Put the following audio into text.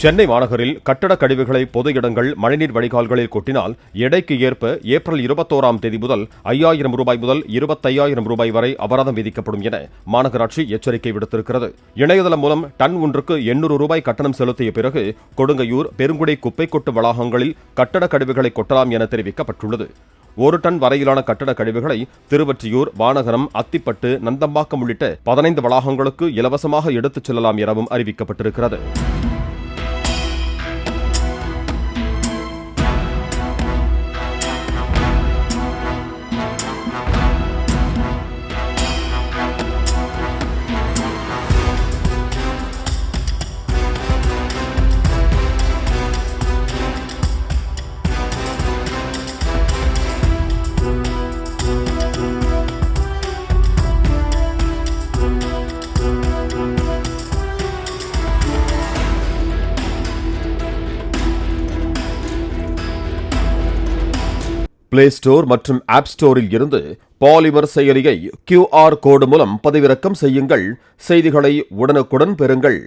சென்னை மாநகரில் கட்டடக் கழிவுகளை பொது இடங்கள் மழைநீர் வடிகால்களில் கொட்டினால் எடைக்கு ஏற்ப ஏப்ரல் 21ஆம் தேதி முதல் 5000 ரூபாய் முதல் 25000 ரூபாய் வரை அபராதம் விதிக்கப்படும் என மாநகராட்சி எச்சரிக்கை விடுத்திருக்கிறது. இணையதளம் மூலம் டன் ஒன்றுக்கு 800 ரூபாய் கட்டணம் செலுத்திய பிறகு கொடுங்கையூர், பெருங்குடி குப்பை கொட்டும் வளாகங்களில் கட்டடக் கழிவுகளை கொட்டலாம் என தெரிவிக்கப்பட்டுள்ளது. 1 டன் வரையிலான கட்டடக் கழிவுகளை திருவொற்றியூர், வானகரம், அத்திப்பட்டு, நந்தம்பாக்கம் உள்ளிட்ட 15 வளாகங்களுக்கு இலவசமாக எடுத்துச் செல்லலாம் எனவும் அறிவிக்கப்பட்டிருக்கிறது. பிளே ஸ்டோர் மற்றும் ஆப் ஸ்டோரில் இருந்து பாலிமர் செயலியை QR கோடு மூலம் பதிவிறக்கம் செய்யுங்கள். செய்திகளை உடனுக்குடன் பெறுங்கள்.